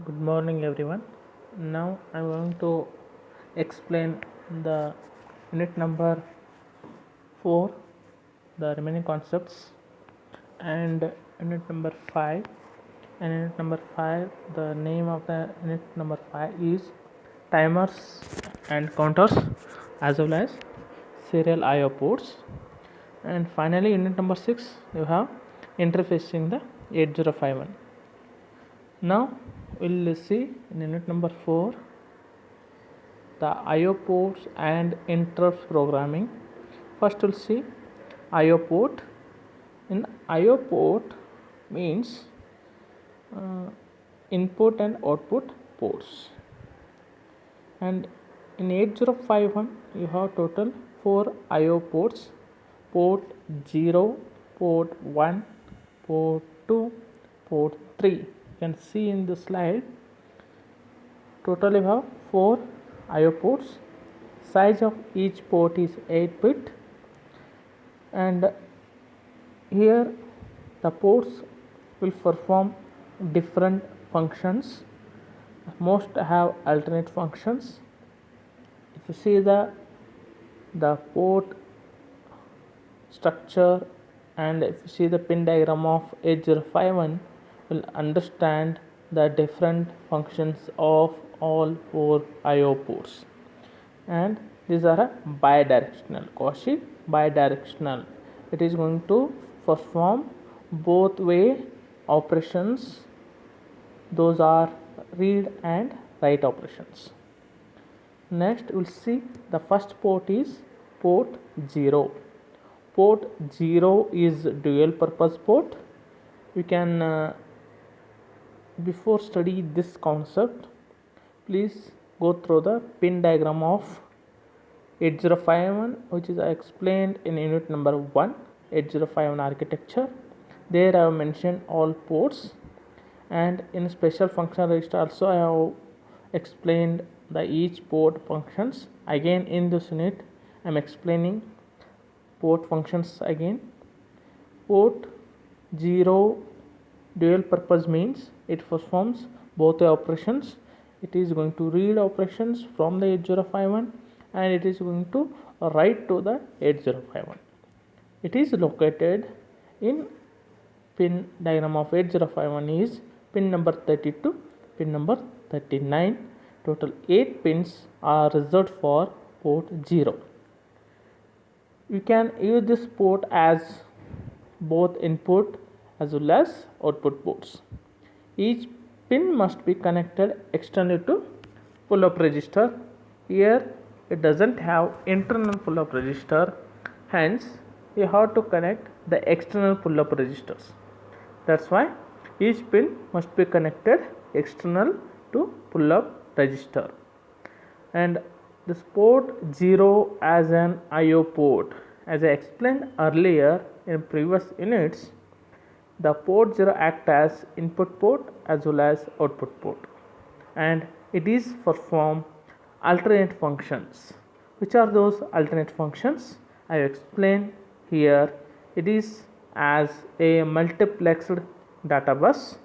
Good morning, everyone. Now I'm going to explain the unit number 4, the remaining concepts, and unit number 5. And unit number 5, the name of the unit number 5 is timers and counters as well as serial IO ports. And finally, unit number 6, you have interfacing the 8051. Now we'll see in unit number 4 the IO ports and interrupts programming. First we'll see IO port. In IO port means input and output ports, and in 8051 you have total 4 IO ports: port 0, port 1, port 2, port 3. You can see in the slide total you have 4 IO ports. Size of each port is 8-bit, and here the ports will perform different functions. Most have alternate functions. If you see the port structure, and if you see the pin diagram of 8051, will understand the different functions of all 4 IO ports. And these are a bidirectional, Cauchy bidirectional. It is going to perform both way operations. Those are read and write operations. Next we'll see the first port is port 0. Port 0 is dual purpose port. You can before study this concept, please go through the pin diagram of 8051, which is explained in unit number 1, 8051 architecture. There I have mentioned all ports, and in special function register also I have explained the each port functions. Again in this unit I am explaining port functions again. Port 0 dual purpose means it performs both the operations. It is going to read operations from the 8051 and it is going to write to the 8051. It is located in pin diagram of 8051 is pin number 32, pin number 39. Total 8 pins are reserved for port 0. You can use this port as both input as well as output ports. Each pin must be connected externally to pull-up register. Here it doesn't have internal pull-up register, hence you have to connect the external pull-up registers. That's why each pin must be connected external to pull-up register. And this port 0 as an IO port, as I explained earlier in previous units, the port 0 act as input port as well as output port, and it is perform alternate functions. Which are those alternate functions? I have explained here. It is as a multiplexed data bus.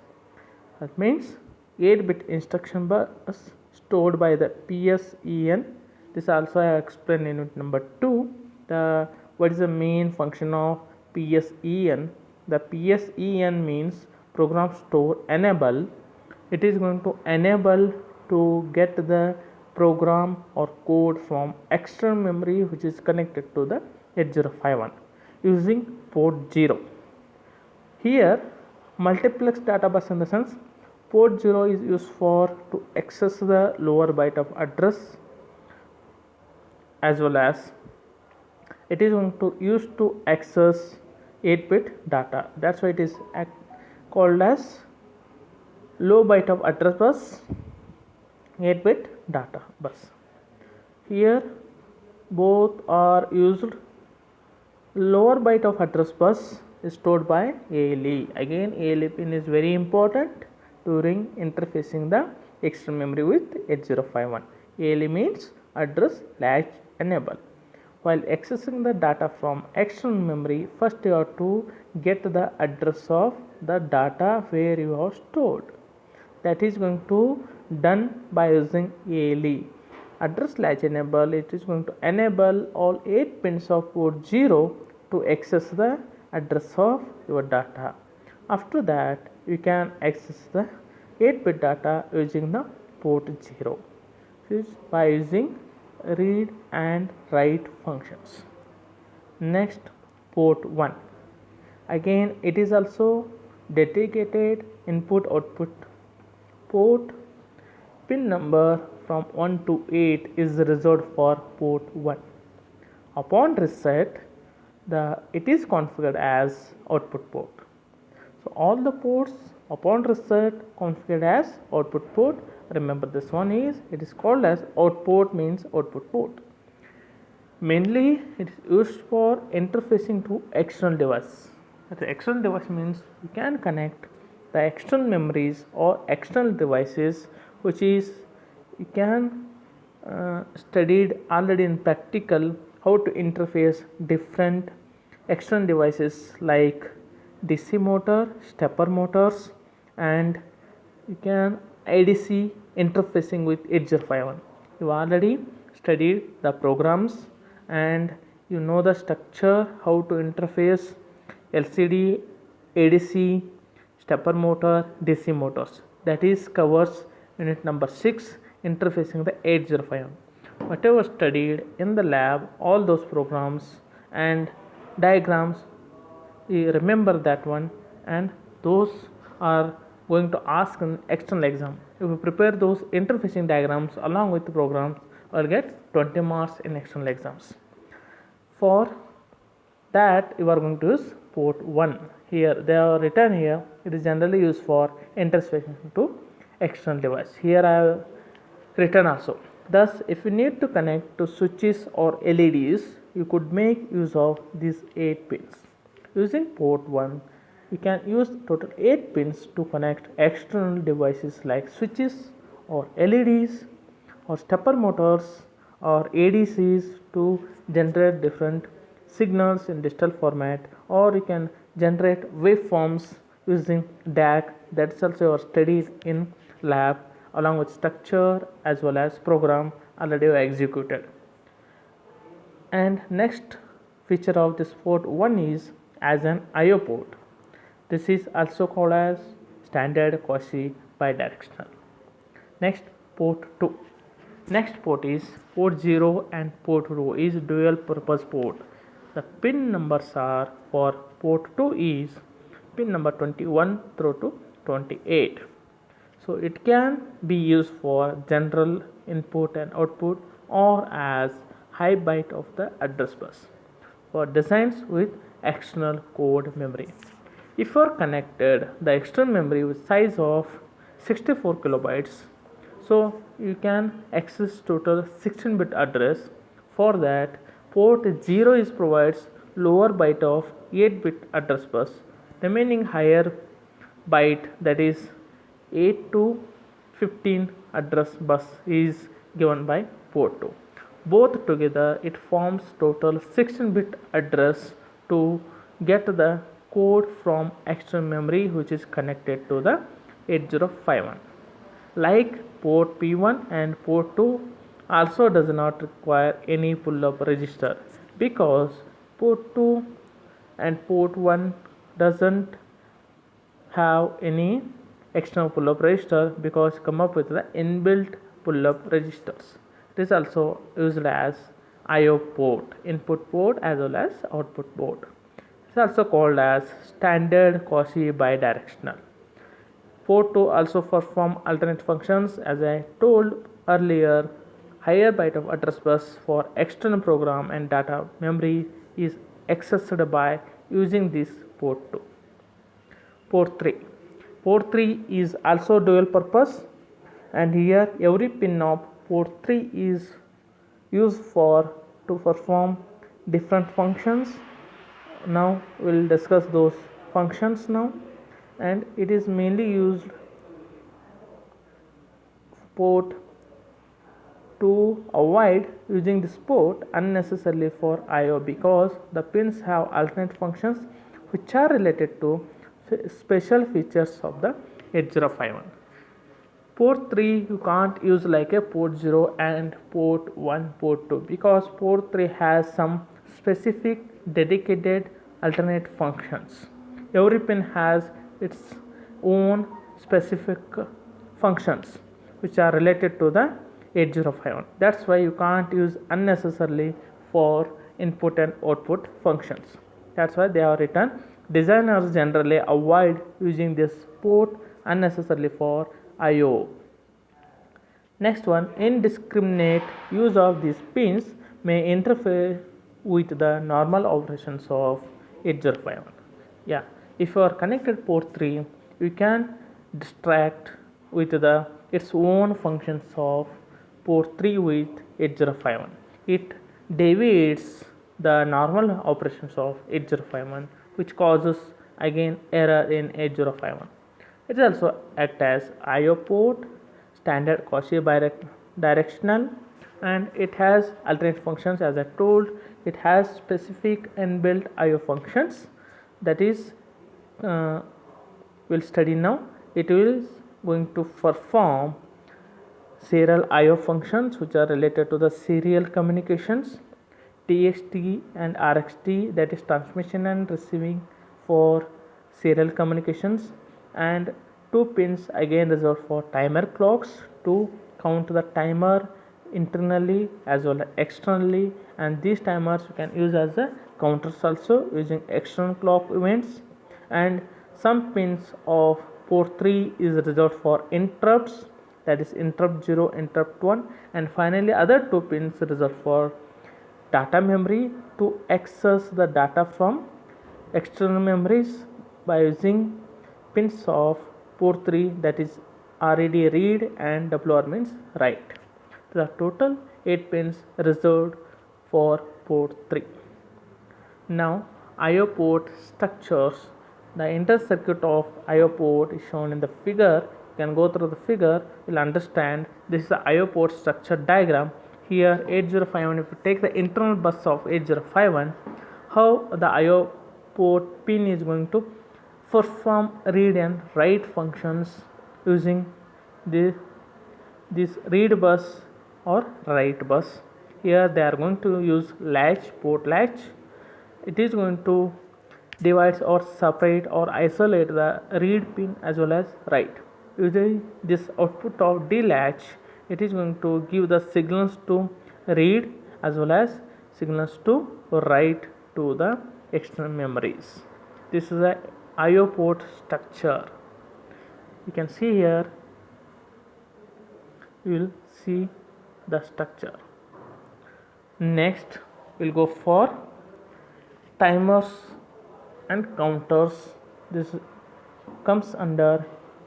That means 8-bit instruction bus stored by the PSEN. This also I have explained in unit number 2. What is the main function of PSEN? The PSEN means program store enable. It is going to enable to get the program or code from external memory which is connected to the 8051 using port 0. Here multiplex data bus, in the sense port 0 is used for to access the lower byte of address, as well as it is going to use to access 8-bit data. That's why it is called as low byte of address bus, 8-bit data bus. Here both are used. Lower byte of address bus is stored by ALE. Again ALE pin is very important during interfacing the external memory with 8051. ALE means address latch enable. While accessing the data from external memory, first you have to get the address of the data where you have stored. that is going to done by using ALE. Address latch enable, it is going to enable all 8 pins of port 0 to access the address of your data. After that, you can access the 8-bit data using the port 0 by using read and write functions. Next, port 1. Again, it is also dedicated input output port. Pin number from 1 to 8 is reserved for port 1. Upon reset, it is configured as output port. So all the ports upon reset configured as output port. Remember, this one it is called as output, means output port. Mainly it is used for interfacing to external device. The external device means you can connect the external memories or external devices, which is you can studied already in practical how to interface different external devices like DC motor, stepper motors, and you can ADC interfacing with 8051. You already studied the programs and you know the structure, how to interface LCD, ADC, stepper motor, DC motors. That is covers unit number 6, interfacing the 8051. Whatever studied in the lab, all those programs and diagrams, you remember that one, and those are going to ask an external exam. If you prepare those interfacing diagrams along with the programs, you will get 20 marks in external exams. For that, you are going to use port 1. Here they are written here. It is generally used for interfacing to external device. Here I have written also. Thus, if you need to connect to switches or LEDs, you could make use of these 8 pins. Using port 1, you can use total 8 pins to connect external devices like switches or LEDs or stepper motors or ADCs to generate different signals in digital format, or you can generate waveforms using DAC. That's also studied in lab along with structure as well as program already executed. And next feature of this port 1 is as an IO port. This is also called as standard quasi bidirectional. Next, port 2. Next port is port 0 and port 2 is dual purpose port. The pin numbers are for port 2 is pin number 21 through to 28. So it can be used for general input and output or as high byte of the address bus for designs with external code memory. If you are connected the external memory with size of 64 kilobytes, so you can access total 16-bit address. For that, port 0 is provides lower byte of 8-bit address bus. Remaining higher byte, that is 8 to 15 address bus, is given by port 2. Both together it forms total 16-bit address to get the code from external memory which is connected to the 8051. Like port P1 and port 2 also does not require any pull-up register because port 2 and port 1 doesn't have any external pull-up register because come up with the inbuilt pull-up registers. It is also used as IO port, input port as well as output port. It is also called as standard quasi bidirectional. Port 2 also perform alternate functions. As I told earlier, higher byte of address bus for external program and data memory is accessed by using this port 2. Port 3. Port 3 is also dual purpose, and here every pin of port 3 is used for to perform different functions. Now we will discuss those functions now, and it is mainly used port to avoid using this port unnecessarily for IO because the pins have alternate functions which are related to special features of the 8051. Port 3 you can't use like a port 0 and port 1, port 2, because port 3 has some specific dedicated alternate functions. Every pin has its own specific functions which are related to the 8051. That's why you can't use unnecessarily for input and output functions. That's why they are written. Designers generally avoid using this port unnecessarily for I/O. Next one, indiscriminate use of these pins may interfere with the normal operations of 8051. Yeah, if you are connected port 3, you can distract with the its own functions of port 3 with 8051. It deviates the normal operations of 8051, which causes again error in 8051. It also acts as I/O port, standard Cauchy directional, and it has alternate functions. As I told, it has specific inbuilt I/O functions, that is we'll study now. It is going to perform serial I/O functions which are related to the serial communications, TXT and RXT, that is transmission and receiving for serial communications, and two pins again reserved for timer clocks to count the timer internally as well as externally, and these timers you can use as a counters also using external clock events. And some pins of port 3 is reserved for interrupts, that is interrupt 0, interrupt 1, and finally other two pins reserved for data memory to access the data from external memories by using pins of port 3, that is RED read and WR means write. The total 8 pins reserved for port 3. Now I/O port structures. The inner circuit of I/O port is shown in the figure. You can go through the figure, you will understand. This is the I/O port structure diagram. Here 8051, if you take the internal bus of 8051, how the I/O port pin is going to perform read and write functions using this read bus or write bus. Here they are going to use latch, port latch. It is going to divide or separate or isolate the read pin as well as write. Using this output of D latch, it is going to give the signals to read as well as signals to write to the external memories. This is a I/O port structure. You can see here, you will see the structure. Next we'll go for timers and counters. This comes under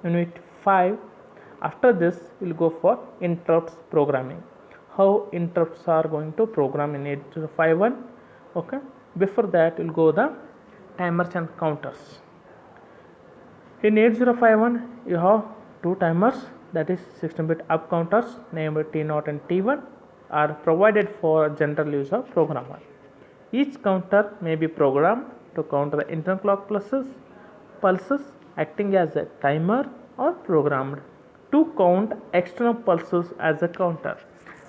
unit 5. After this we'll go for interrupts programming, how interrupts are going to program in 8051. Okay, before that we'll go the timers and counters. In 8051 you have two timers, that is 16-bit up counters named T0 and T1 are provided for general use of programmer. Each counter may be programmed to count the internal clock pulses acting as a timer, or programmed to count external pulses as a counter.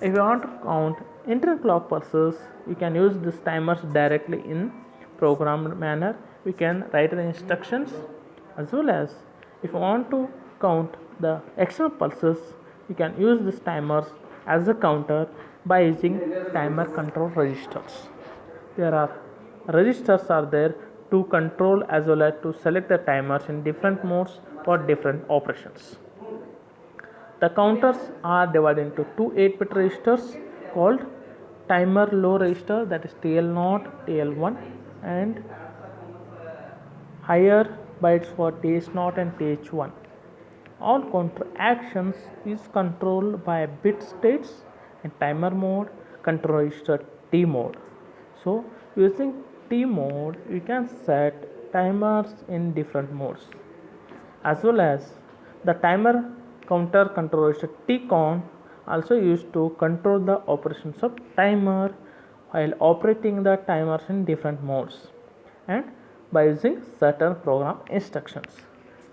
If you want to count internal clock pulses, you can use these timers directly in programmed manner. We can write the instructions, as well as if you want to count the external pulses, you can use these timers as a counter by using timer control registers. There are registers are there to control as well as to select the timers in different modes for different operations. The counters are divided into two 8-bit registers called timer low register, that is TL0, TL1, and higher bytes for TH0 and TH1. All counter actions is controlled by bit states in timer mode, control register T mode. So using T mode you can set timers in different modes, as well as the timer counter control register TCON also used to control the operations of timer while operating the timers in different modes and by using certain program instructions.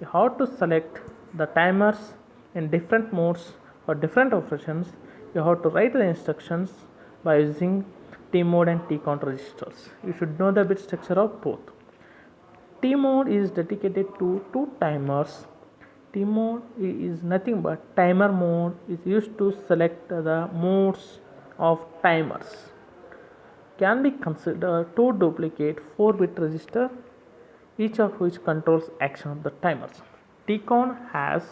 You have to select the timers in different modes for different operations, you have to write the instructions by using T mode and T count registers. You should know the bit structure of both. T mode is dedicated to two timers. T mode is nothing but timer mode is used to select the modes of timers. Can be considered to duplicate 4-bit register, each of which controls action of the timers. Tcon has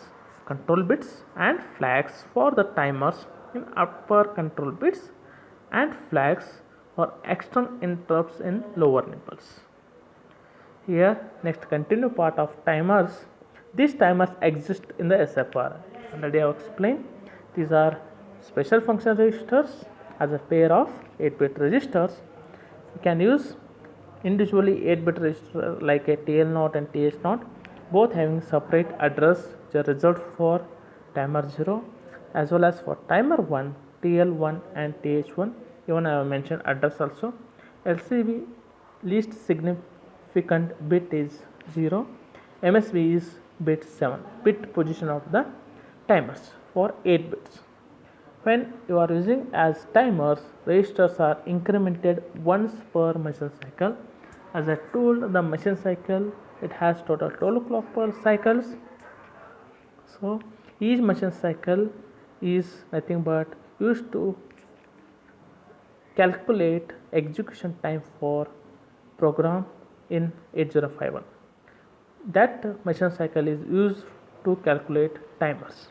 control bits and flags for the timers in upper control bits and flags for external interrupts in lower nipples. Here, next continue part of timers. These timers exist in the SFR. Already I have explained. These are special function registers as a pair of 8-bit registers. You can use individually 8-bit register like a TL0 and TH0, both having separate address which are reserved for timer 0 as well as for timer 1, TL1 and TH1. Even I have mentioned address also. LCB least significant bit is 0. MSB is bit 7, bit position of the timers for 8 bits. When you are using as timers, registers are incremented once per machine cycle. As I told, the machine cycle, it has total 12 clock per cycles. So each machine cycle is nothing but used to calculate execution time for program in 8051. That machine cycle is used to calculate timers.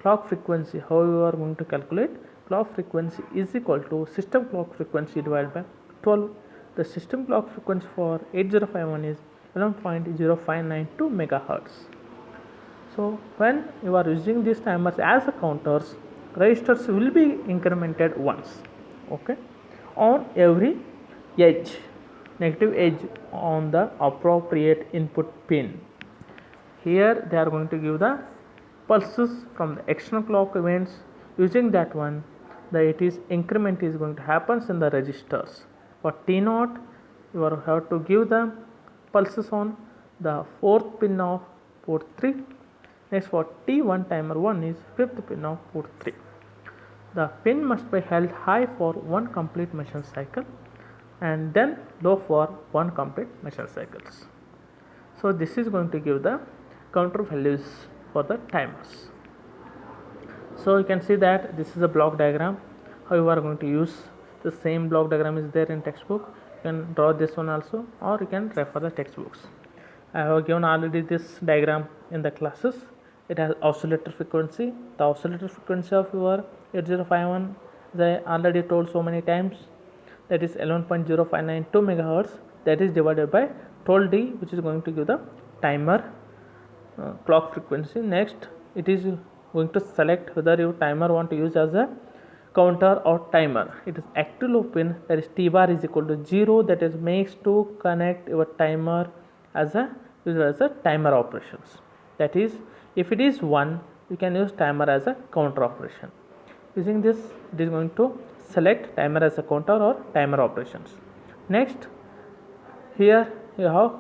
Clock frequency, how you are going to calculate? Clock frequency is equal to system clock frequency divided by 12. The system clock frequency for 8051 is 11.0592 megahertz. So when you are using these timers as a counters, registers will be incremented once, okay, on every edge, negative edge on the appropriate input pin. Here they are going to give the pulses from the external clock events. Using that one, the it is increment is going to happen in the registers. For T0, you have to give the pulses on the 4th pin of port 3. Next for T1, timer 1 is 5th pin of port 3. The pin must be held high for one complete machine cycle and then low for one complete machine cycles. So this is going to give the counter values for the timers. So you can see that this is a block diagram. How you are going to use the same block diagram is there in textbook. You can draw this one also, or you can refer the textbooks. I have given already this diagram in the classes. It has oscillator frequency. The oscillator frequency of your 8051, as I already told so many times, that is 11.0592 megahertz. That is divided by 12D, which is going to give the timer clock frequency. Next, it is going to select whether your timer want to use as a counter or timer. It is active low pin, that is T bar is equal to 0, that is makes to connect your timer as a timer operations. That is, if it is 1, you can use timer as a counter operation. Using this, it is going to select timer as a counter or timer operations. Next, here you have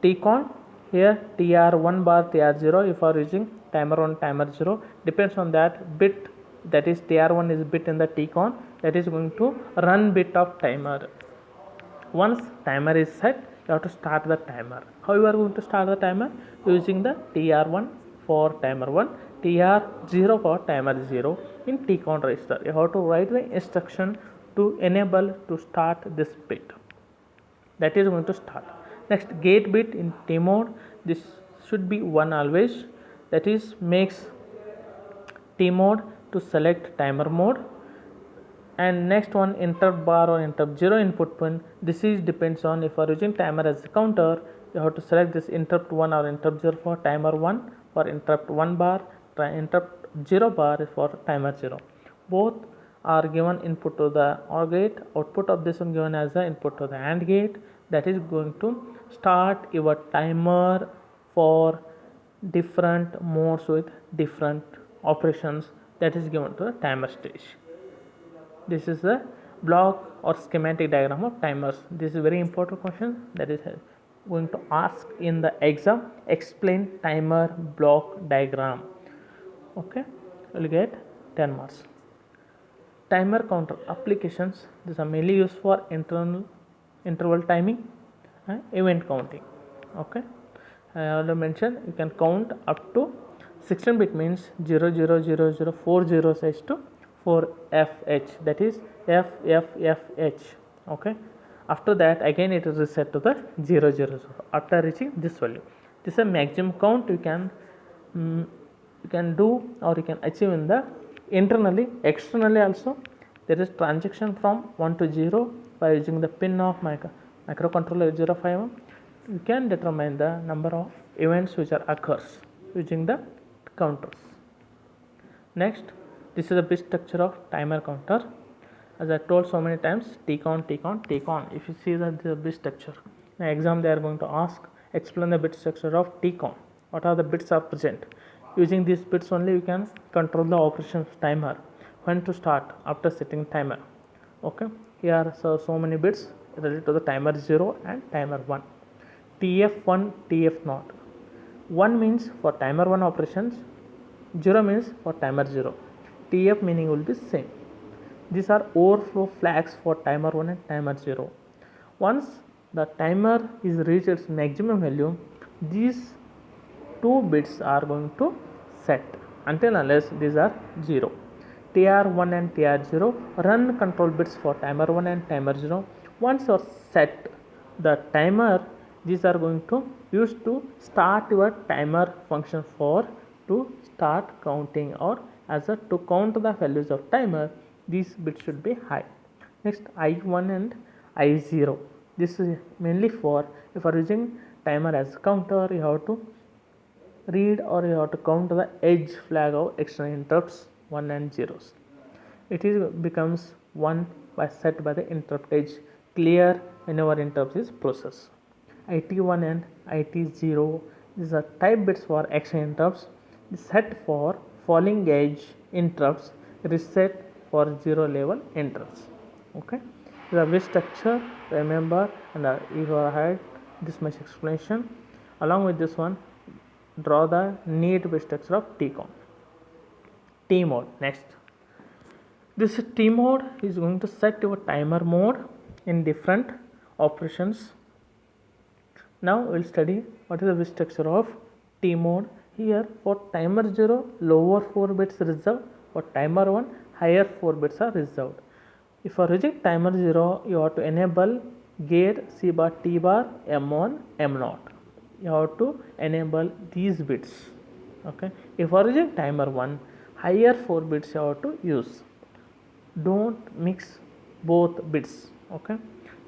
Tcon. Here TR1 bar, TR0. If you are using timer 1, timer 0, depends on that bit, that is TR1 is bit in the Tcon, that is going to run bit of timer. Once timer is set, you have to start the timer. How you are going to start the timer? Using the TR1 for timer 1, TR0 for timer 0 in Tcon register. You have to write the instruction to enable to start this bit. That is going to start. Next, gate bit in T mode, this should be 1 always, that is makes T mode to select timer mode. And next one, interrupt bar or interrupt 0 input pin. This is depends on if you are using timer as a counter, you have to select this interrupt 1 or interrupt 0 for timer 1, for interrupt 1 bar, interrupt 0 bar is for timer 0. Both are given input to the OR gate, output of this one given as the input to the AND gate. That is going to start your timer for different modes with different operations, that is given to the timer stage. This is the block or schematic diagram of timers. This is a very important question that is going to ask in the exam. Explain timer block diagram. Okay, you'll get 10 marks. Timer counter applications, these are mainly used for interval timing and event counting. Okay, I already mentioned you can count up to 16 bit, means 00004 zeros h to 4fh, that is ffh. Okay, after that again it is reset to the 000 after reaching this value. This is a maximum count you can do or you can achieve in the internally. Externally also there is transaction from 1 to 0 by using the pin of microcontroller 8051. You can determine the number of events which are occurs using the counters. Next, this is the bit structure of timer counter. As I told so many times, T-count. If you see that the bit structure, in exam they are going to ask, explain the bit structure of T-count. What are the bits are present? Using these bits only you can control the operations timer, when to start after setting timer. Okay, here are so many bits related to the timer 0 and timer 1. TF1, TF0. 1 means for timer 1 operations, 0 means for timer 0. TF meaning will be same. These are overflow flags for timer 1 and timer 0. Once the timer is reached its maximum value, these two bits are going to set until unless these are 0. TR1 and TR0 run control bits for timer 1 and timer 0. Once you are set the timer, these are going to use to start your timer function for to start counting, or as a to count the values of timer, these bits should be high. Next, I1 and I0. This is mainly for if you are using timer as a counter, you have to read or you have to count the edge flag of external interrupts 1 and 0s. It is becomes 1 by set by the interrupt edge clear whenever interrupt is processed. IT1 and IT0, these are type bits for action interrupts, set for falling edge interrupts, reset for 0 level interrupts. Okay, the bit structure, remember, and if you had this much explanation, along with this one, draw the neat bit structure of T-count. T mode. Next, this T mode is going to set your timer mode in different operations. Now we will study what is the bit structure of T mode. Here for timer 0, lower 4 bits reserved. For timer 1, higher 4 bits are reserved. If you are using timer 0, you have to enable gate C bar, T bar, M1, M0. You have to enable these bits. Okay. If you are using timer 1, higher 4 bits you have to use. Don't mix both bits. Okay.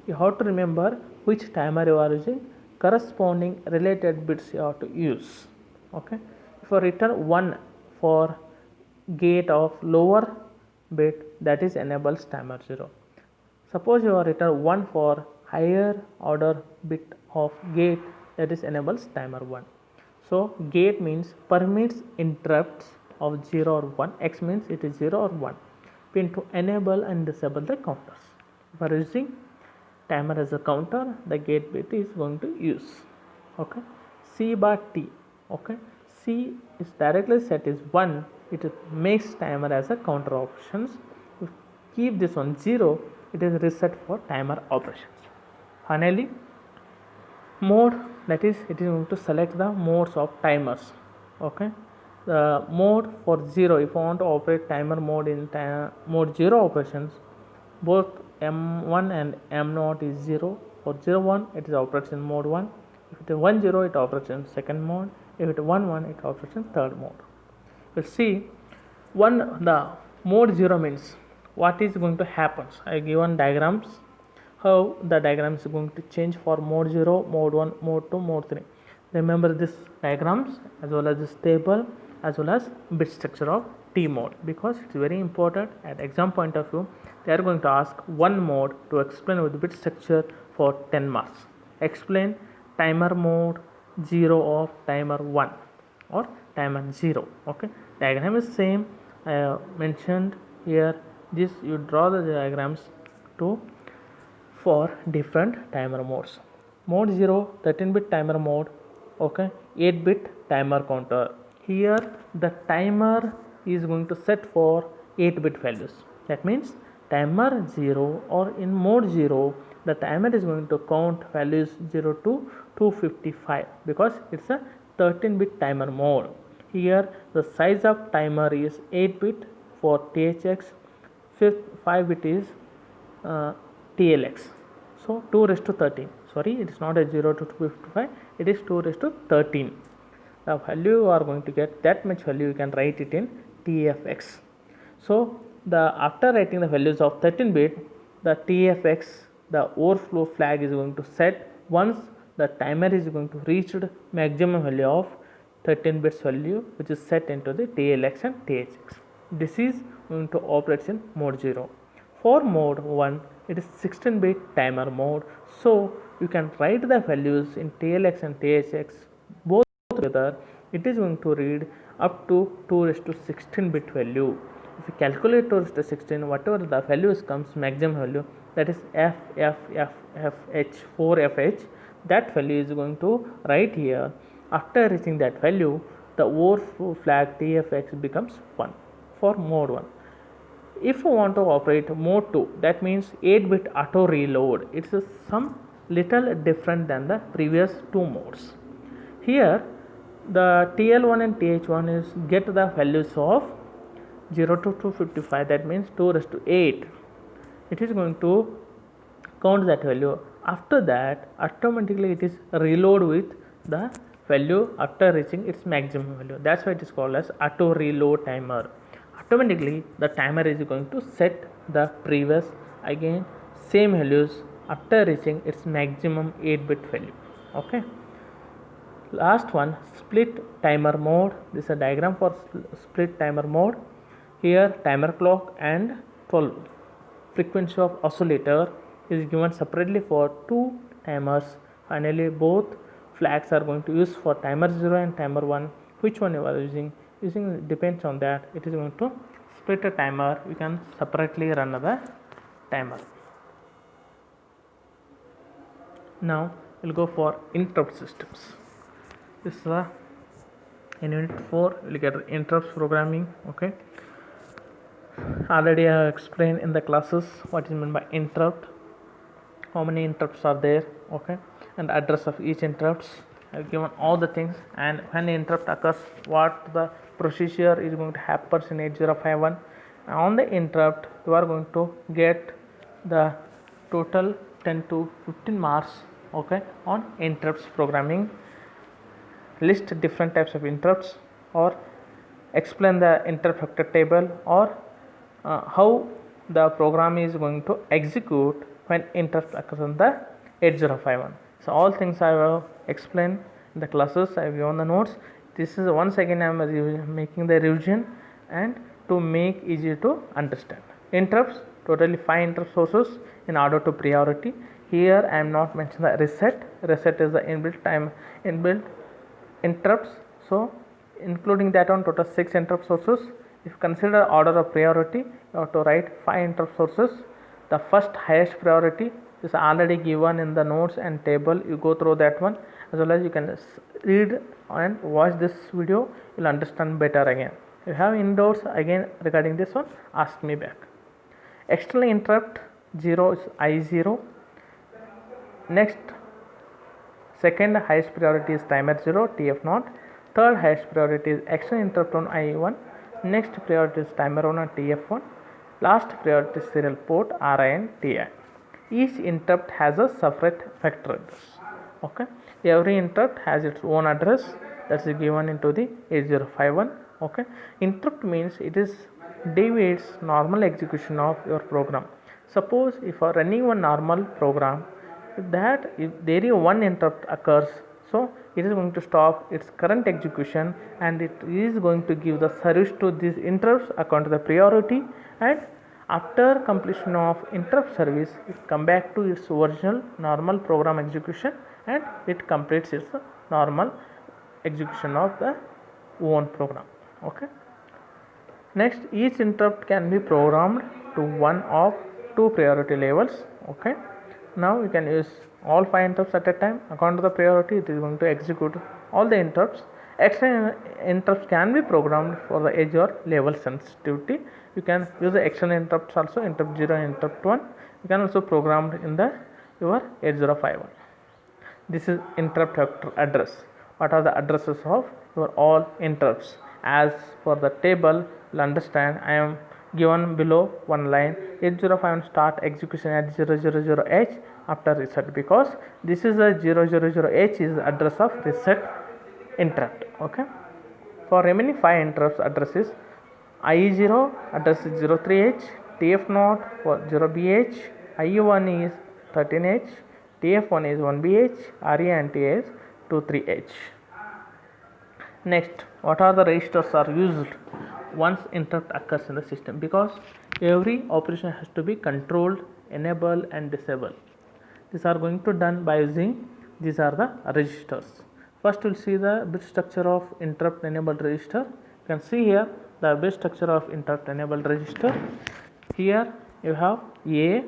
You have to remember which timer you are using, corresponding related bits you have to use. Okay. If you return 1 for gate of lower bit, that is enables timer 0. Suppose you are return 1 for higher order bit of gate, that is enables timer 1. So gate means permits interrupts of 0 or 1, X means it is 0 or 1, pin to enable and disable the counters. If you are using timer as a counter, the gate bit is going to use. Okay, C bar T. Okay, C is directly set is 1, it makes timer as a counter operations. If keep this on 0, it is reset for timer operations. Finally, mode, that is it is going to select the modes of timers. Okay, the mode for 0, if you want to operate timer mode in mode 0 operations, both M1 and M0 is 0. For 01, it is operates in mode 1. If it is 10, it operates in second mode. If it is 11, it operates in third mode. We'll see the mode 0 means what is going to happen. I given diagrams how the diagram is going to change for mode 0, mode 1, mode 2, mode 3. Remember this diagrams as well as this table as well as bit structure of T mode, because it's very important at exam point of view. They are going to ask one mode to explain with bit structure for 10 marks. Explain timer mode 0 of timer 1 or timer 0. Okay, diagram is same. I have mentioned here. This you draw the diagrams to for different timer modes. Mode 0, 13-bit timer mode. Okay, 8-bit timer counter. here the timer is going to set for 8-bit values. That means timer 0 or in mode 0, the timer is going to count values 0 to 255 because it's a 13-bit timer mode. Here the size of timer is 8-bit for THX, 5-bit is TLX. So 2 raised to 13. Sorry, it is not a 0 to 255, it is 2 raised to 13. The value you are going to get, that much value you can write it in TFX. So after writing the values of 13-bit, the TFX, the overflow flag is going to set once the timer is going to reach the maximum value of 13 bits value, which is set into the TLX and THX. This is going to operate in mode 0. For mode 1, it is 16-bit timer mode. So you can write the values in TLX and THX both together. It is going to read up to 2 raised to 16-bit value. If you calculate 2 raised to 16, whatever the values comes, maximum value, that is FFFH, that value is going to write here. After reaching that value, the overflow flag TFX becomes 1 for mode 1. If you want to operate mode 2, that means 8-bit auto reload. It's some little different than the previous two modes. Here the TL1 and TH1 is get the values of 0 to 255, that means 2 raised to 8. It is going to count that value. After that, automatically it is reload with the value after reaching its maximum value. That's why it is called as auto reload timer. Automatically the timer is going to set the previous again same values after reaching its maximum 8-bit value. Okay. Last one, split timer mode. This is a diagram for split timer mode. Here timer clock and 12 frequency of oscillator is given separately for two timers. Finally both flags are going to use for timer 0 and timer 1. Which one you are using depends on that. It is going to split a timer. You can separately run the timer. Now we'll go for interrupt systems. This is in unit 4 we'll get interrupts programming. Okay, already I have explained in the classes what is meant by interrupt, how many interrupts are there, okay, and address of each interrupts. I have given all the things, and when the interrupt occurs, what the procedure is going to happen in 8051. On the interrupt you are going to get the total 10 to 15 marks, okay, on interrupts programming. List different types of interrupts or explain the interrupt vector table or how the program is going to execute when interrupt occurs on the 8051. So all things I will explain in the classes. I have given the notes. This is once again I am making the revision and to make easy to understand. Interrupts, totally 5 interrupt sources in order to priority. Here I am not mentioning the reset. Reset is the inbuilt interrupts. So including that one, total 6 interrupt sources. If you consider order of priority, you have to write 5 interrupt sources. The first highest priority is already given in the notes and table. You go through that one, as well as you can read and watch this video. You will understand better again. If you have any doubts again regarding this one, ask me back. External interrupt 0 is I0. Next, second highest priority is timer 0, TF0. Third highest priority is external interrupt on I1. Next priority is timer 1 on TF1. Last priority is serial port RI and TI. Each interrupt has a separate vector address. Okay, every interrupt has its own address that is given into the 8051. Okay, interrupt means it is deviates normal execution of your program. Suppose if you are running one normal program, if there is one interrupt occurs, so it is going to stop its current execution and it is going to give the service to these interrupts according to the priority, and after completion of interrupt service it come back to its original normal program execution and it completes its normal execution of the own program. Okay, next, each interrupt can be programmed to one of two priority levels. Okay, now you can use all 5 interrupts at a time. According to the priority, it is going to execute all the interrupts External interrupts can be programmed for the edge or level sensitivity. You can use the external interrupts also, interrupt 0 and interrupt 1. You can also program in the your 8051. This is interrupt vector address. What are the addresses of your all interrupts? As for the table, you'll understand I am given below one line. 8051 start execution at 000H after reset, because this is a 000H is the address of reset interrupt. Okay. For remaining 5 interrupts addresses, IE0 address is 03H, TF0 for 0BH, IE1 is 13H, TF1 is 1BH, RE and TA is 23H. Next, what are the registers are used once interrupt occurs in the system? Because every operation has to be controlled, enable and disable. These are going to done by using, these are the registers. First we'll see the bit structure of interrupt enabled register. You can see here the bit structure of interrupt enabled register. Here you have A,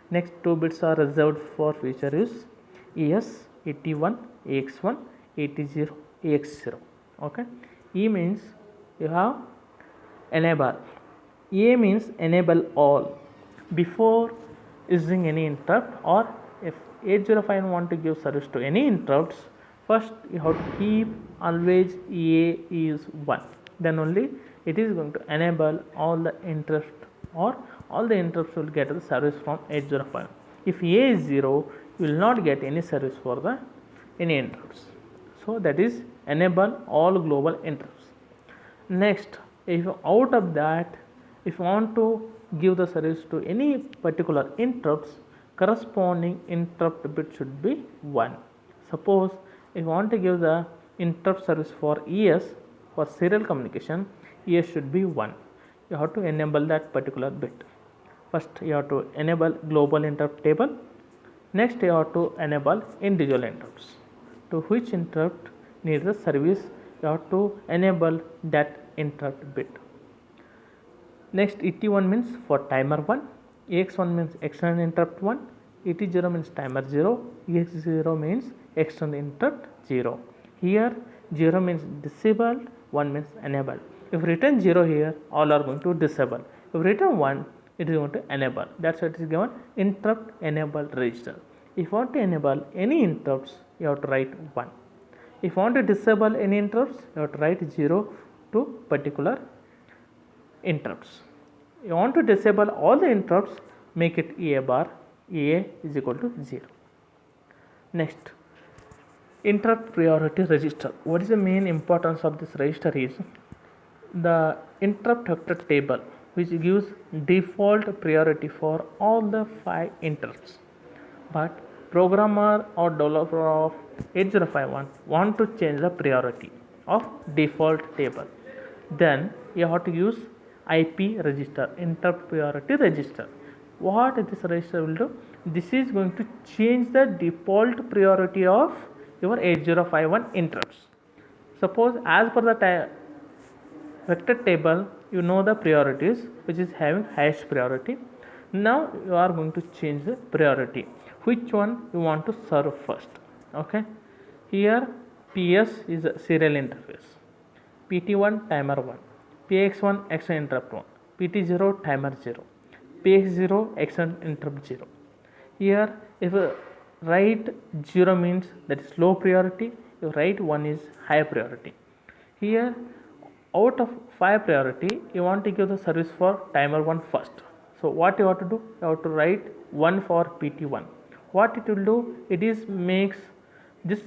next 2 bits are reserved for future use, ES, ET1, AX1, ET0, AX0. Okay. E means you have enable. A means enable all. Before using any interrupt, or if 8051 want to give service to any interrupts, first you have to keep always A is 1. Then only it is going to enable all the interrupts, or all the interrupts will get the service from 8051. If A is 0, you will not get any service for the any interrupts. So that is enable all global interrupts. Next, if out of that, if you want to give the service to any particular interrupts, corresponding interrupt bit should be 1. Suppose if you want to give the interrupt service for ES for serial communication, ES should be 1. You have to enable that particular bit. First you have to enable global interrupt table. Next you have to enable individual interrupts. To which interrupt needs the service, you have to enable that interrupt bit. Next, ET1 means for timer 1, AX1 means external interrupt 1, ET0 means timer 0, EX0 means external interrupt 0. Here 0 means disabled, 1 means enabled. If written 0 here, all are going to disable. If written 1, it is going to enable. That's why it is given interrupt enabled register. If you want to enable any interrupts, you have to write 1. If you want to disable any interrupts, you have to write 0 to particular interrupts. You want to disable all the interrupts, make it EA bar, EA is equal to 0. Next, interrupt priority register. What is the main importance of this register is the interrupt vector table, which gives default priority for all the 5 interrupts. But programmer or developer of 8051 want to change the priority of default table. Then you have to use IP register, interrupt priority register. What this register will do? This is going to change the default priority of your 8051 interrupts. Suppose as per the vector table, you know the priorities which is having highest priority. Now you are going to change the priority. Which one you want to serve first? Okay. Here PS is a serial interface, PT1 timer 1, PX1 external interrupt 1, PT0 timer 0, PX0 external interrupt 0. Here if write 0 means that is low priority, if write 1 is high priority. Here out of 5 priority, you want to give the service for timer 1 first. So what you have to do? You have to write 1 for PT1. What it will do? It is makes this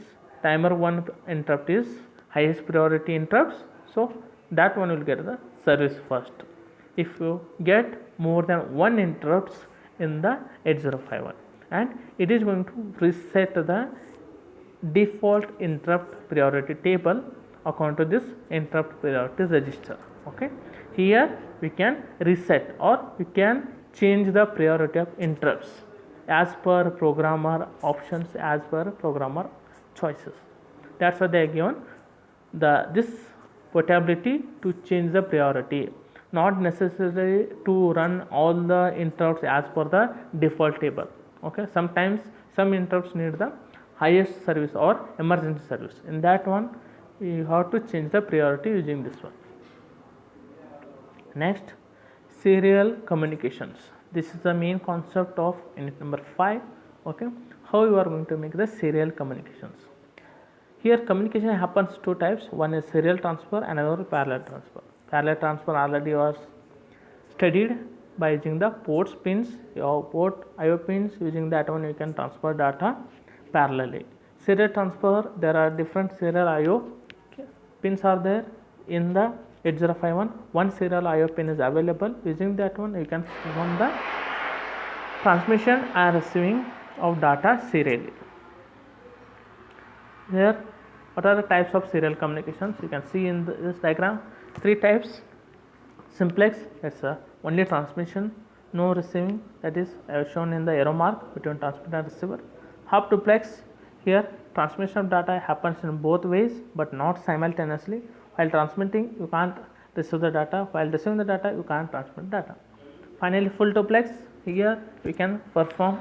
timer 1 interrupt is highest priority interrupts. So that one will get the service first. If you get more than 1 interrupts in the 8051, and it is going to reset the default interrupt priority table according to this interrupt priority register. Okay. Here we can reset or we can change the priority of interrupts as per programmer options, as per programmer choices. That's why they are given this portability to change the priority, not necessary to run all the interrupts as per the default table. Okay. Sometimes some interrupts need the highest service or emergency service. In that one, you have to change the priority using this one. Next, serial communications. This is the main concept of unit number 5. Okay, how you are going to make the serial communications. Here communication happens two types. One is serial transfer and another parallel transfer. Parallel transfer already was studied by using the ports pins, your port IO pins. Using that one you can transfer data parallelly. Serial transfer, there are different serial IO pins are there in the 8051. One serial IO pin is available. Using that one you can perform the transmission and receiving of data serially. Here what are the types of serial communications? You can see in this diagram three types. Simplex, that's only transmission, no receiving, that is shown in the arrow mark between transmitter and receiver. Half duplex, here transmission of data happens in both ways but not simultaneously. While transmitting you can't receive the data, while receiving the data you can't transmit data. Finally full duplex, here we can perform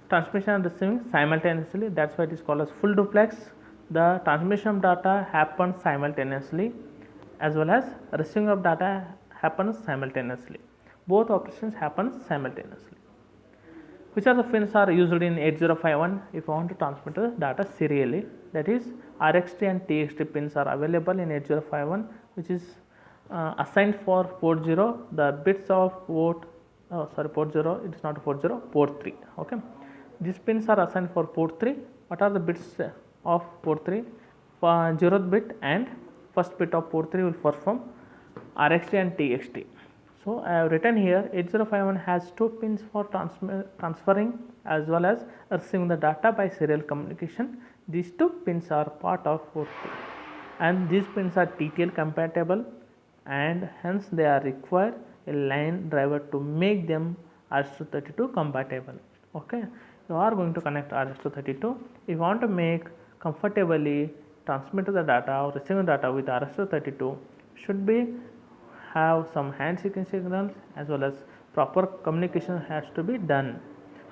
transmission and receiving simultaneously, that's why it is called as full duplex. The transmission of data happens simultaneously as well as receiving of data happens simultaneously. Both operations happen simultaneously. Which are the pins are used in 8051 if you want to transmit the data serially? That is RxT and TXT pins are available in 8051, which is assigned for port 0. The bits of port 0, it is not port 0, port 3. Okay, these pins are assigned for port 3. What are the bits of port 3? 0th bit and first bit of port 3 will perform RxT and TXT. So I have written here 8051 has two pins for transferring as well as receiving the data by serial communication. These two pins are part of port 3 and these pins are TTL compatible and hence they are required a line driver to make them RS-232 compatible. Okay, you are going to connect RS-232. If you want to make comfortably transmit the data or receive the data with RS-232, should be have some handshake signals as well as proper communication has to be done.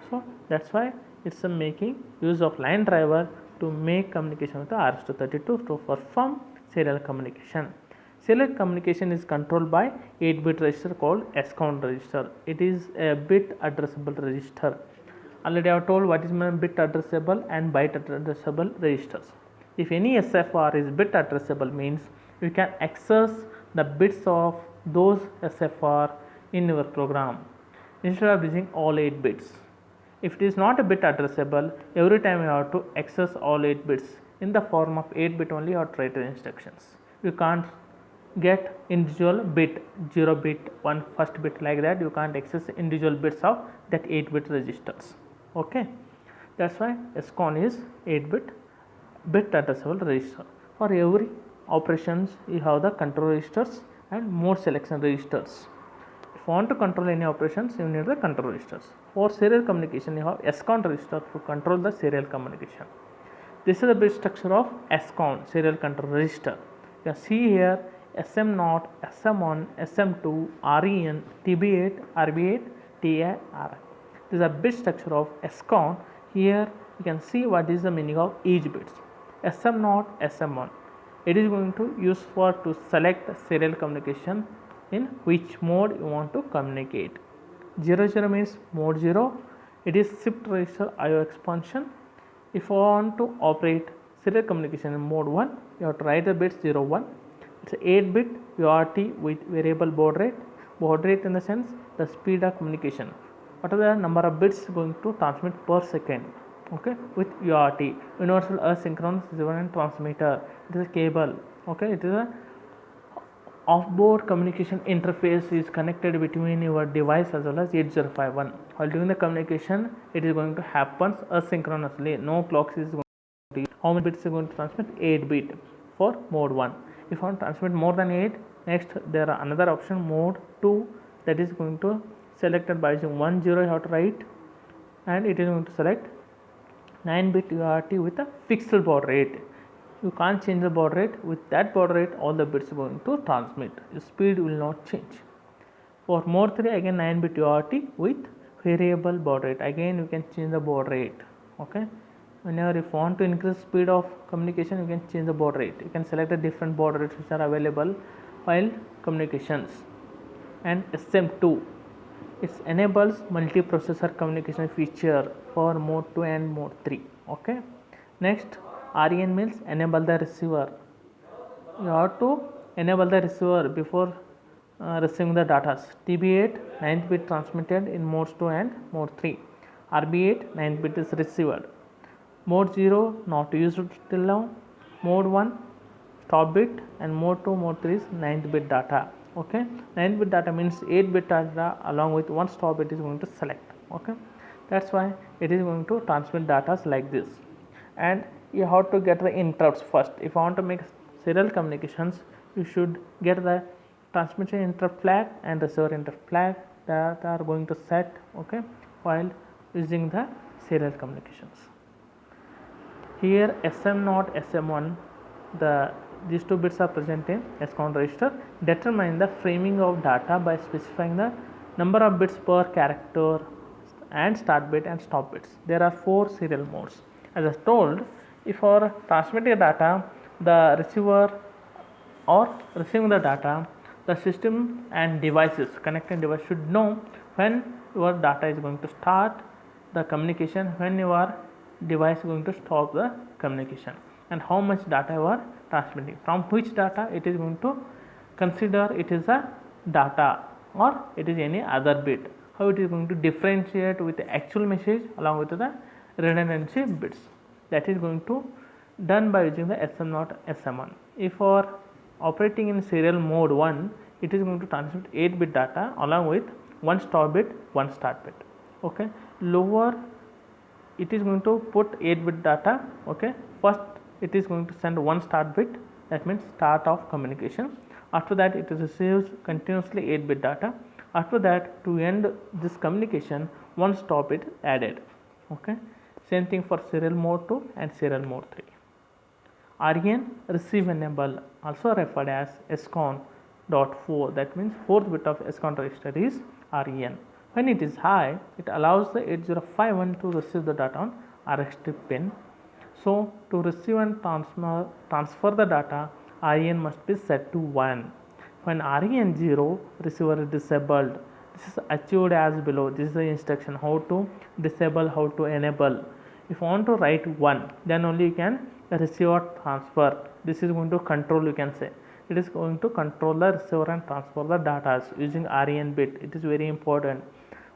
So that's why it's a making use of line driver to make communication with the RS-232 to perform serial communication. Serial communication is controlled by 8-bit register called SCOUnt register. It is a bit addressable register. Already I have told what is meant bit addressable and byte addressable registers. If any SFR is bit addressable means you can access the bits of those SFR in your program instead of using all 8 bits. If it is not a bit addressable, every time you have to access all 8 bits in the form of 8 bit only or write the instructions. You can't get individual bit, 0 bit, 1 first bit, like that you can't access individual bits of that 8 bit registers. Okay, that's why SCOUnt is 8 bit addressable register. For every operations you have the control registers and mode selection registers. If you want to control any operations you need the control registers. For serial communication you have SCOUnt register to control the serial communication. This is the bit structure of SCOUnt, serial control register. You can see here SM0, SM1, SM2, REN, TB8, RB8, TI, RI. This is a bit structure of SCOUnt. Here you can see what is the meaning of each bits. SM0, SM1. It is going to use for to select serial communication in which mode you want to communicate. 00 means mode 0. It is shift register IO expansion. If you want to operate serial communication in mode 1, you have to write the bits 01. It's 8-bit UART with variable baud rate. Baud rate in the sense the speed of communication. What are the number of bits going to transmit per second? Okay, with UART, universal asynchronous resonant transmitter. It is a cable. Okay, it is a off-board communication interface is connected between your device as well as 8051. While doing the communication, it is going to happen asynchronously. No clocks is going to use. How many bits is going to transmit? 8 bit for mode 1. If you want to transmit more than 8, next there are another option mode 2, that is going to selected by using 10 you have to write, and it is going to select 9-bit UART with a fixed baud rate. You can't change the baud rate. With that baud rate all the bits are going to transmit. The speed will not change. For mode 3 again 9-bit UART with variable baud rate. Again you can change the baud rate. Okay, whenever if you want to increase speed of communication, you can change the baud rate. You can select the different baud rates which are available while communications. And SM2, it enables multiprocessor communication feature for mode 2 and mode 3. Okay. Next, REN means enable the receiver. You have to enable the receiver before receiving the data. TB8 9th bit transmitted in modes 2 and mode 3. RB8 9th bit is received. Mode 0 not used till now. Mode 1 stop bit, and mode 2 mode 3 is 9th bit data. Okay, 9th bit data means 8 bit data along with one stop bit is going to select. Okay, that's why it is going to transmit data like this. And you have to get the interrupts first. If you want to make serial communications, you should get the transmission interrupt flag and receiver interrupt flag that are going to set, okay, while using the serial communications. Here SM0, SM1, these two bits are present in SCON register. Determine the framing of data by specifying the number of bits per character and start bit and stop bits. There are 4 serial modes. As I told, if for transmitting data, the receiver or receiving the data, the system and devices, connected device should know when your data is going to start the communication, when your device is going to stop the communication, and how much data you are transmitting. From which data it is going to consider it is a data or it is any other bit. How it is going to differentiate with the actual message along with the redundancy bits. That is going to done by using the SM0, SM1. If for operating in serial mode 1, it is going to transmit 8 bit data along with one stop bit, one start bit. Okay, lower it is going to put 8 bit data. Okay, first it is going to send one start bit, that means start of communication. After that it receives continuously 8 bit data. After that, to end this communication, one stop bit added. Okay, same thing for serial mode 2 and serial mode 3. REN receive enable, also referred as SCON.4, that means 4th bit of SCON register is REN. When it is high, it allows the 8051 to receive the data on RxD pin. So, to receive and transfer the data, REN must be set to 1. When REN 0, receiver is disabled. This is achieved as below. This is the instruction how to disable, how to enable. If you want to write 1, then only you can receive or transfer. This is going to control, you can say. It is going to control the receiver and transfer the data using REN bit. It is very important.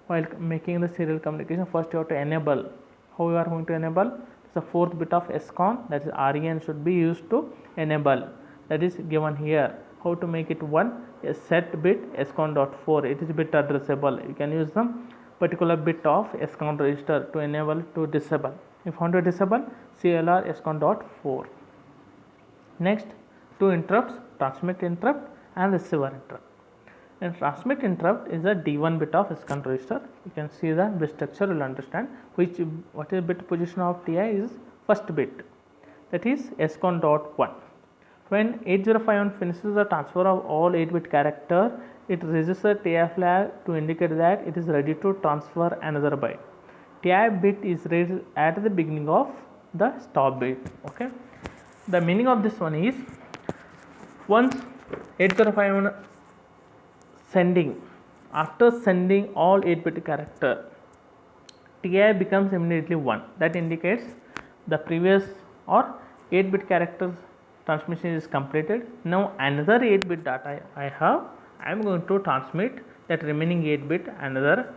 While making the serial communication, first you have to enable. How you are going to enable? The 4th bit of SCON, that is REN, should be used to enable. That is given here. How to make it 1? A set bit SCON.4. It is bit addressable. You can use the particular bit of SCON register to enable, to disable. If you want to disable, CLR SCON.4. Next, two interrupts: transmit interrupt and receiver interrupt. And transmit interrupt is a D1 bit of SCON register. You can see the bit structure, you will understand what is bit position of TI is first bit, that is SCON.1. When 8051 finishes the transfer of all 8 bit character, it registers TI flag to indicate that it is ready to transfer another byte. TI bit is raised at the beginning of the stop bit. Okay, the meaning of this one is, once 8051 after sending all 8 bit character, TI becomes immediately 1. That indicates the previous or 8 bit characters transmission is completed. Now another 8 bit data I am going to transmit that remaining 8 bit another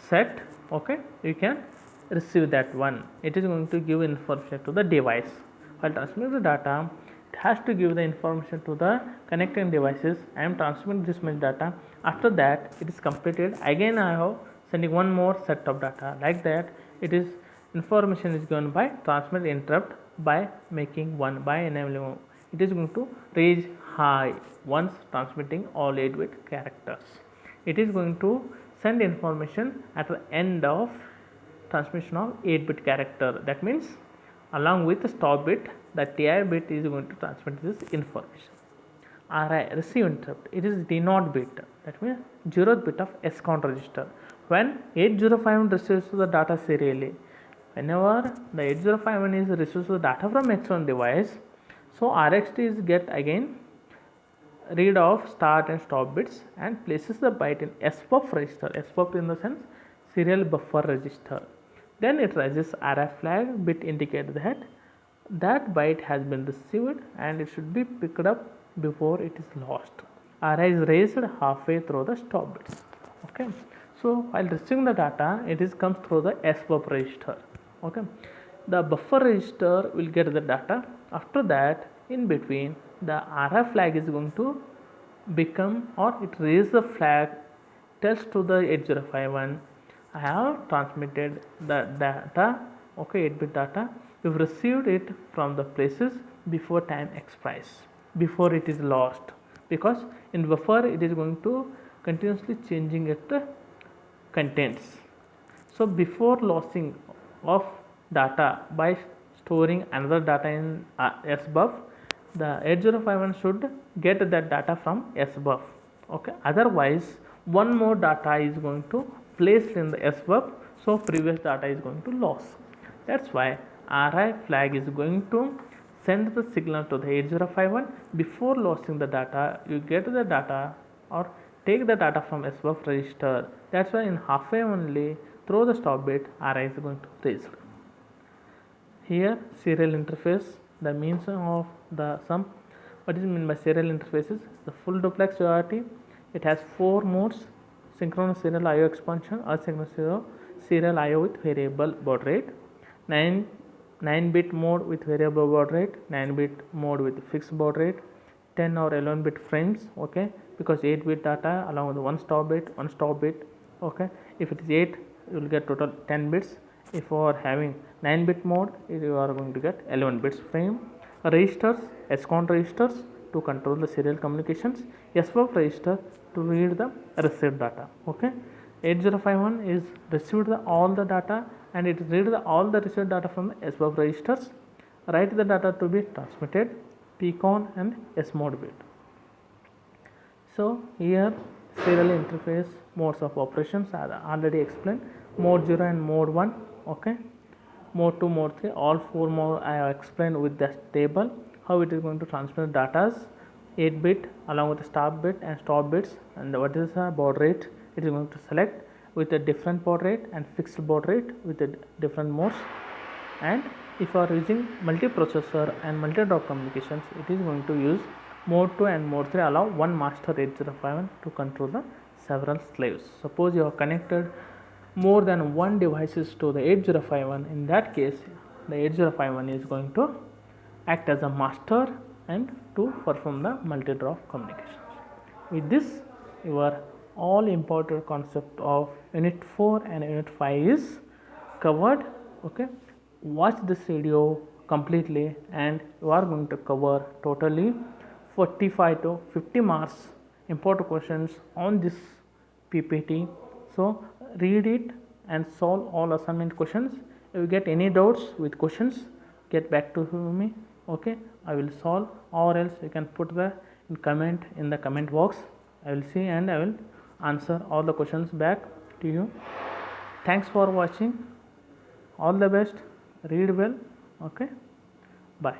set. Okay, you can receive that one. It is going to give information to the device. While transmitting the data, it has to give the information to the connecting devices. I am transmitting this much data. After that it is completed, again I have sending one more set of data. Like that, it is information is given by transmit interrupt by making 1, by enabling. It is going to raise high once transmitting all 8 bit characters. It is going to send information at the end of transmission of 8 bit character. That means along with the stop bit, the TI bit is going to transmit this information. RI, receive interrupt, it is D0 bit, that means 0th bit of SCON register. When 8051 receives the data serially, Whenever the 8051 is receives the data from external device, so RxD is get again read of start and stop bits and places the byte in SBUF register. SBUF in the sense serial buffer register. Then it raises RI flag bit indicate that that byte has been received and it should be picked up before it is lost. RI is raised halfway through the stop bits. Okay. So while receiving the data, it is comes through the SBUF register. Okay. The buffer register will get the data. After that, in between, the RI flag is going to become, or it raises the flag, tells to the 8051 I have transmitted the data, okay, 8-bit data. You've received it from the places before time expires, before it is lost, because in buffer it is going to continuously changing its contents. So before losing of data by storing another data in SBUF, the 8051 should get that data from SBUF. Okay, otherwise one more data is going to place in the SBUF, so previous data is going to lose. That's why RI flag is going to send the signal to the 8051 before losing the data. You get the data or take the data from SBUF register. That's why in halfway only through the stop bit RI is going to raise. Here serial interface, the means of the sum. What is meant by serial interfaces? The full duplex UART. It has 4 modes: synchronous serial IO expansion, asynchronous serial IO with variable baud rate, 9-bit mode with variable baud rate, 9-bit mode with fixed baud rate, 10 or 11-bit frames. Okay, because 8-bit data along with one stop bit. Okay, if it is 8, you will get total 10 bits. If you are having 9-bit mode, you are going to get 11 bits frame. Registers, SCON registers to control the serial communications, SBUF register to read the received data. Okay, 8051 is received all the data and it read all the received data from the SBUF registers, write the data to be transmitted, PCON and SMOD bit. So here serial interface modes of operations are already explained. Mode 0 and mode 1. Okay, mode 2, mode 3, all 4 mode I have explained with the table how it is going to transmit data. 8-bit along with the start bit and stop bits, and what is the baud rate it is going to select with a different baud rate and fixed baud rate with the different modes. And if you are using multiprocessor and multi-drop communications, it is going to use mode 2 and mode 3 allow one master 8051 to control the several slaves. Suppose you have connected more than one devices to the 8051, in that case the 8051 is going to act as a master and to perform the multi-drop communications. With this, your all important concept of unit 4 and unit 5 is covered. Okay, watch this video completely and you are going to cover totally 45 to 50 marks important questions on this PPT. So read it and solve all assignment questions. If you get any doubts with questions, get back to me. Okay, I will solve, or else you can put the comment in the comment box. I will see and I will answer all the questions back to you. Thanks for watching. All the best. Read well. Okay, bye.